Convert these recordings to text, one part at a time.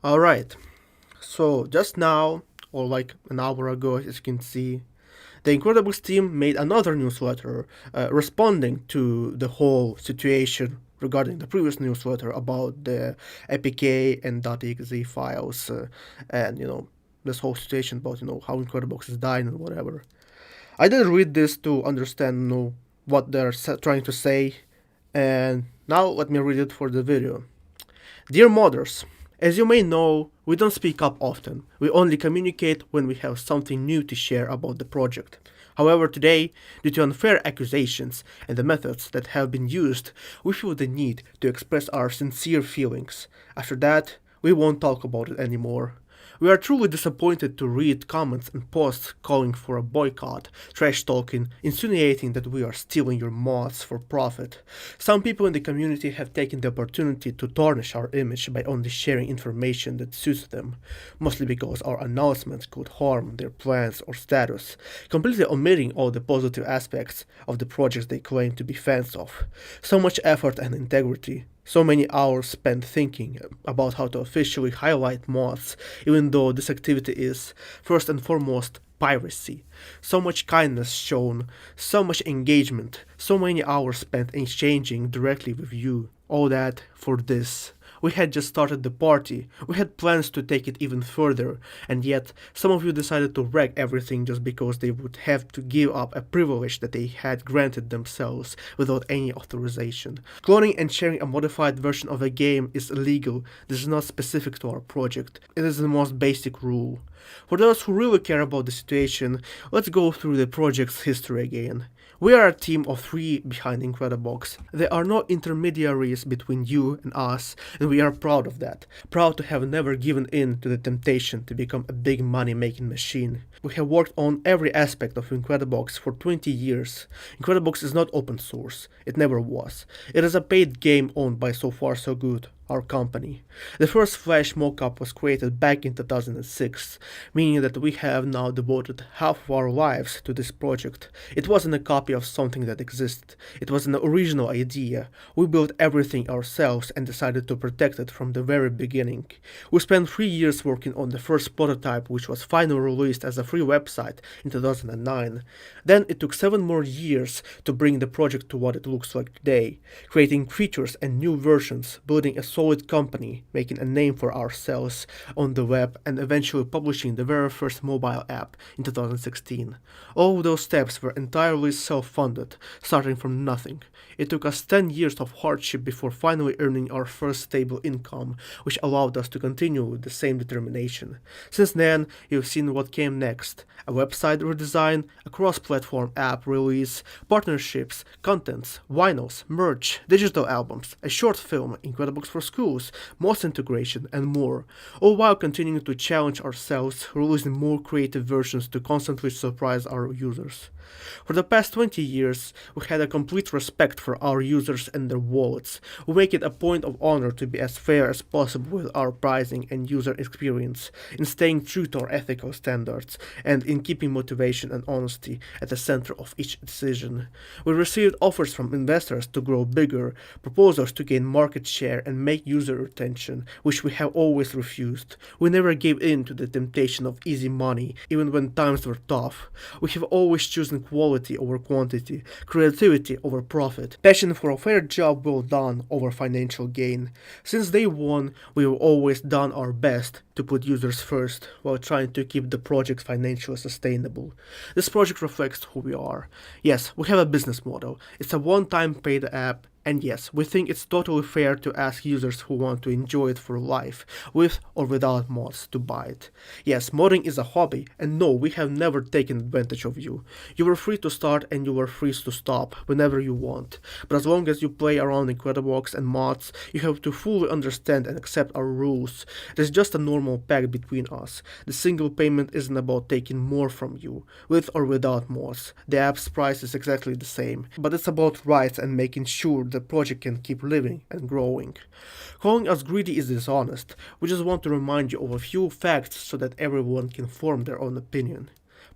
Alright, so just now, or like an hour ago, as you can see, the Incredibox team made another newsletter responding to the whole situation regarding the previous newsletter about the APK and .exe files and, this whole situation about, how Incredibox is dying and whatever. I did read this to understand, what they're trying to say, and now let me read it for the video. Dear modders, as you may know, we don't speak up often. We only communicate when we have something new to share about the project. However, today, due to unfair accusations and the methods that have been used, we feel the need to express our sincere feelings. After that, we won't talk about it anymore. We are truly disappointed to read comments and posts calling for a boycott, trash talking, insinuating that we are stealing your mods for profit. Some people in the community have taken the opportunity to tarnish our image by only sharing information that suits them, mostly because our announcements could harm their plans or status, completely omitting all the positive aspects of the projects they claim to be fans of. So much effort and integrity, so many hours spent thinking about how to officially highlight mods, even though this activity is, first and foremost, piracy. So much kindness shown, so much engagement, so many hours spent exchanging directly with you. All that for this. We had just started the party, we had plans to take it even further, and yet some of you decided to wreck everything just because they would have to give up a privilege that they had granted themselves without any authorization. Cloning and sharing a modified version of a game is illegal. This is not specific to our project. It is the most basic rule. For those who really care about the situation, let's go through the project's history again. We are a team of 3 behind Incredibox. There are no intermediaries between you and us, and we are proud of that. Proud to have never given in to the temptation to become a big money-making machine. We have worked on every aspect of Incredibox for 20 years. Incredibox is not open source. It never was. It is a paid game owned by So Far So Good, our company. The first Flash mockup was created back in 2006, meaning that we have now devoted half of our lives to this project. It wasn't a copy of something that existed. It was an original idea. We built everything ourselves and decided to protect it from the very beginning. We spent 3 years working on the first prototype, which was finally released as a free website in 2009. Then it took 7 more years to bring the project to what it looks like today, creating features and new versions, building a solid company, making a name for ourselves on the web, and eventually publishing the very first mobile app in 2016. All of those steps were entirely self-funded, starting from nothing. It took us 10 years of hardship before finally earning our first stable income, which allowed us to continue with the same determination. Since then, you've seen what came next: a website redesign, a cross-platform app release, partnerships, contents, vinyls, merch, digital albums, a short film, Incredibox for schools, MOS integration, and more, all while continuing to challenge ourselves, releasing more creative versions to constantly surprise our users. For the past 20 years, we had a complete respect for our users and their wallets. We make it a point of honor to be as fair as possible with our pricing and user experience, in staying true to our ethical standards, and in keeping motivation and honesty at the center of each decision. We received offers from investors to grow bigger, proposals to gain market share and make user retention, which we have always refused. We never gave in to the temptation of easy money, even when times were tough. We have always chosen quality over quantity, creativity over profit, passion for a fair job well done over financial gain. Since day one, we have always done our best to put users first while trying to keep the project financially sustainable. This project reflects who we are. Yes, we have a business model. It's a one-time paid app. And yes, we think it's totally fair to ask users who want to enjoy it for life, with or without mods, to buy it. Yes, modding is a hobby, and no, we have never taken advantage of you. You were free to start and you were free to stop whenever you want. But as long as you play around Incredibox and mods, you have to fully understand and accept our rules. There's just a normal pact between us. The single payment isn't about taking more from you, with or without mods. The app's price is exactly the same, but it's about rights and making sure the project can keep living and growing. Calling us greedy is dishonest. We just want to remind you of a few facts so that everyone can form their own opinion.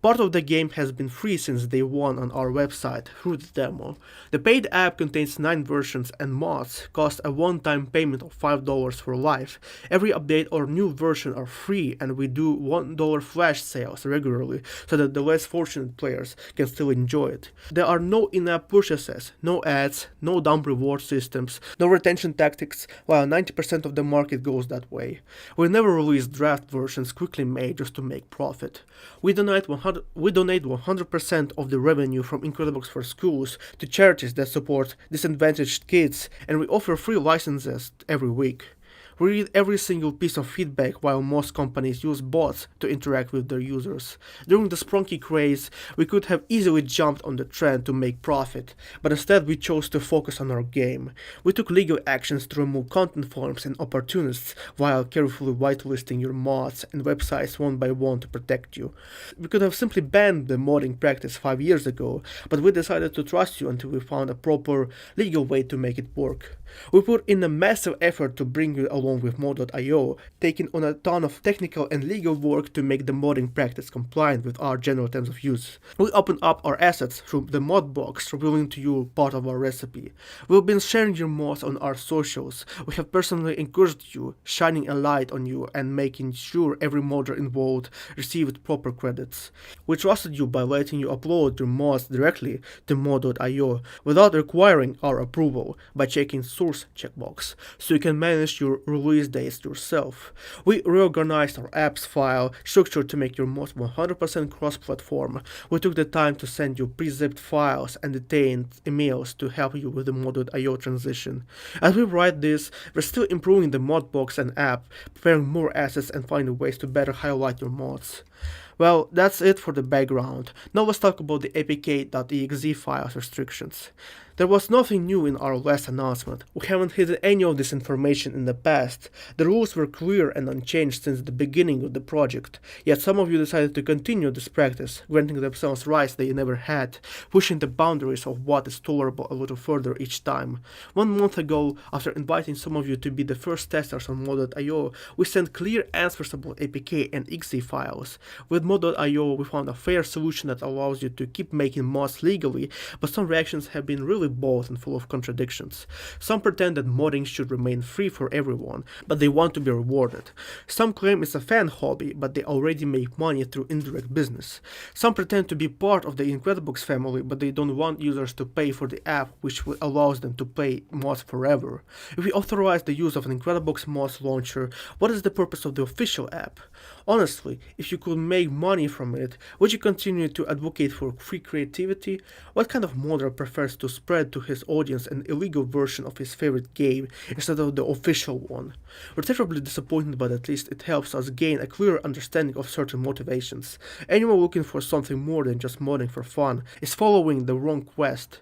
Part of the game has been free since day one on our website through the demo. The paid app contains 9 versions and mods, cost a one-time payment of $5 for life. Every update or new version are free, and we do $1 flash sales regularly so that the less fortunate players can still enjoy it. There are no in-app purchases, no ads, no dumb reward systems, no retention tactics, while 90% of the market goes that way. We never release draft versions quickly made just to make profit. We donate 100% of the revenue from Incredibox for schools to charities that support disadvantaged kids, and we offer free licenses every week. We read every single piece of feedback while most companies use bots to interact with their users. During the Sprunky craze, we could have easily jumped on the trend to make profit, but instead we chose to focus on our game. We took legal actions to remove content farms and opportunists while carefully whitelisting your mods and websites one by one to protect you. We could have simply banned the modding practice 5 years ago, but we decided to trust you until we found a proper legal way to make it work. We put in a massive effort to bring you along with Mod.io, taking on a ton of technical and legal work to make the modding practice compliant with our general terms of use. We open up our assets through the Modbox, revealing to you part of our recipe. We've been sharing your mods on our socials. We have personally encouraged you, shining a light on you and making sure every modder involved received proper credits. We trusted you by letting you upload your mods directly to Mod.io without requiring our approval by checking source checkbox, so you can manage your release dates yourself. We reorganized our apps file structure to make your mods 100% cross-platform. We took the time to send you pre-zipped files and detailed emails to help you with the Mod.io transition. As we write this, we're still improving the Modbox and app, preparing more assets and finding ways to better highlight your mods. Well, that's it for the background. Now let's talk about the apk.exe files restrictions. There was nothing new in our last announcement. We haven't hidden any of this information in the past. The rules were clear and unchanged since the beginning of the project, yet some of you decided to continue this practice, granting themselves rights they never had, pushing the boundaries of what is tolerable a little further each time. 1 month ago, after inviting some of you to be the first testers on Mod.io, we sent clear answers about apk and exe files. With Mod.io, we found a fair solution that allows you to keep making mods legally, but some reactions have been really bold and full of contradictions. Some pretend that modding should remain free for everyone, but they want to be rewarded. Some claim it's a fan hobby, but they already make money through indirect business. Some pretend to be part of the Incredibox family, but they don't want users to pay for the app, which allows them to play mods forever. If we authorize the use of an Incredibox mods launcher, what is the purpose of the official app? Honestly, if you could make money from it, would you continue to advocate for free creativity? What kind of modder prefers to spread to his audience an illegal version of his favorite game instead of the official one? We're terribly disappointed, but at least it helps us gain a clearer understanding of certain motivations. Anyone looking for something more than just modding for fun is following the wrong quest.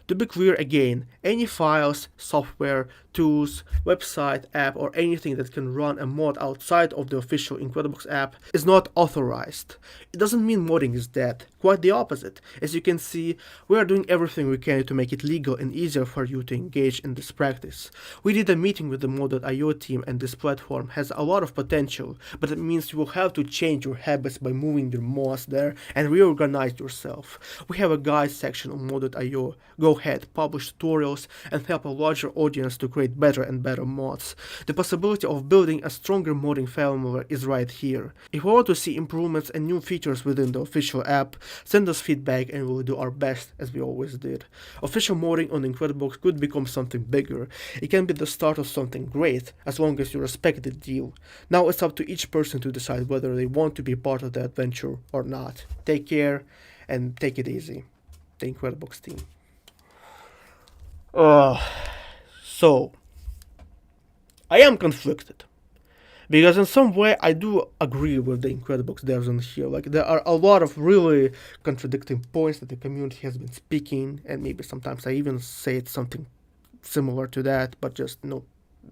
To be clear again, any files, software, tools, website, app, or anything that can run a mod outside of the official Incredibox app is not authorized. It doesn't mean modding is dead, quite the opposite. As you can see, we are doing everything we can to make it legal and easier for you to engage in this practice. We did a meeting with the Mod.io team, and this platform has a lot of potential, but it means you will have to change your habits by moving your mods there and reorganize yourself. We have a guide section on Mod.io. Go ahead, publish tutorials, and help a larger audience to create better and better mods. The possibility of building a stronger modding family is right here. If you want to see improvements and new features within the official app, send us feedback and we'll do our best as we always did. Official modding on Incredibox could become something bigger. It can be the start of something great, as long as you respect the deal. Now it's up to each person to decide whether they want to be part of the adventure or not. Take care and take it easy. The Incredibox team. So, I am conflicted. Because in some way, I do agree with the Incredibox devs on here. Like, there are a lot of really contradicting points that the community has been speaking, and maybe sometimes I even say it's something similar to that, but just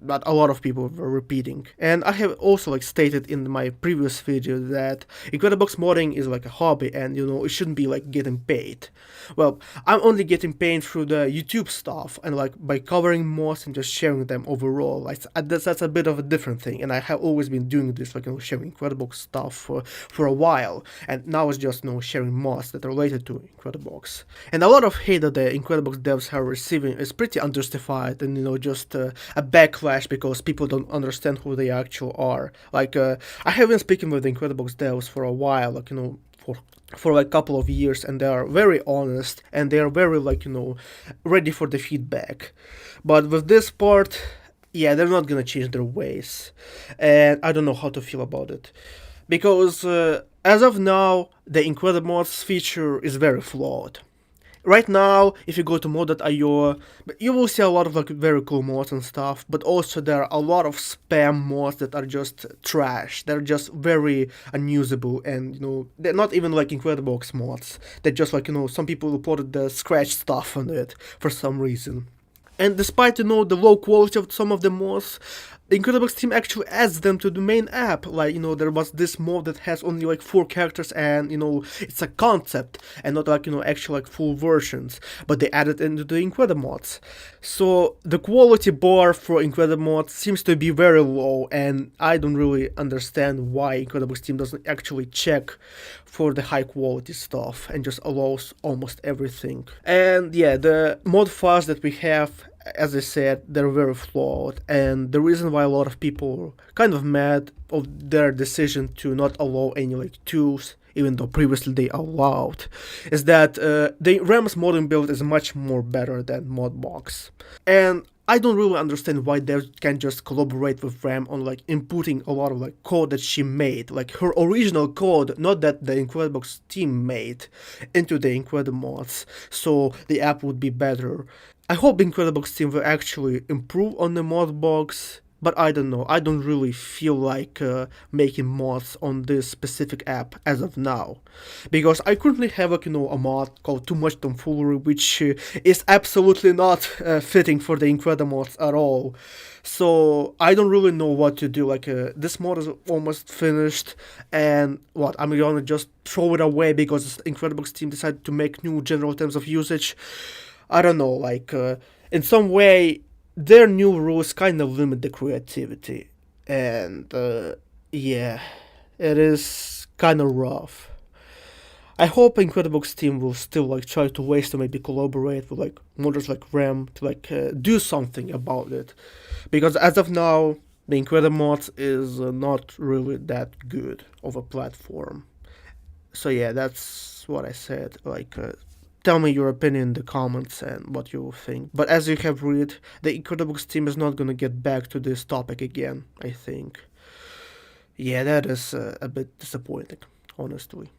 that a lot of people were repeating. And I have also like stated in my previous video that Incredibox modding is like a hobby, and it shouldn't be like getting paid. Well, I'm only getting paid through the YouTube stuff and like by covering mods and just sharing them overall. Like that's a bit of a different thing, and I have always been doing this, like sharing Incredibox stuff for a while, and now it's just sharing mods that are related to Incredibox. And a lot of hate that the Incredibox devs are receiving is pretty unjustified, and just a backlash because people don't understand who they actually are. Like I have been speaking with the Incredibox devs for a while, like for like a couple of years, and they are very honest and they are very like ready for the feedback. But with this part, yeah, they're not gonna change their ways, and I don't know how to feel about it because as of now, the Incredimods feature is very flawed. Right now, if you go to mod.io, you will see a lot of like very cool mods and stuff, but also there are a lot of spam mods that are just trash. They're just very unusable, and they're not even like Incredibox mods. They're just like some people reported the scratch stuff on it for some reason. And despite the low quality of some of the mods, the Incredibox team actually adds them to the main app. Like there was this mod that has only like 4 characters, and it's a concept and not like actual like full versions. But they added into the Incredimods. So the quality bar for Incredimods seems to be very low, and I don't really understand why Incredibox team doesn't actually check for the high quality stuff and just allows almost everything. And yeah, the mod files that we have, as I said, they're very flawed, and the reason why a lot of people are kind of mad of their decision to not allow any like tools, even though previously they allowed, is that the RAM's modding build is much more better than Modbox. And I don't really understand why they can't just collaborate with RAM on like inputting a lot of like code that she made, like her original code, not that the Incredibox team made, into the Incredimods, so the app would be better. I hope Incredibox team will actually improve on the Modbox, but I don't know. I don't really feel like making mods on this specific app as of now, because I currently have like a mod called Too Much Tomfoolery, which is absolutely not fitting for the Incredimods at all. So I don't really know what to do. Like this mod is almost finished, and what I'm gonna just throw it away because Incredibox team decided to make new general terms of usage. I don't know. Like in some way, their new rules kind of limit the creativity, and yeah, it is kind of rough. I hope Incredibox team will still like try to ways to maybe collaborate with like modders like RAM to like do something about it, because as of now, the Incredimods is not really that good of a platform. So yeah, that's what I said. Like tell me your opinion in the comments and what you think. But as you have read, the Incredibox team is not gonna get back to this topic again, I think. Yeah, that is a bit disappointing, honestly.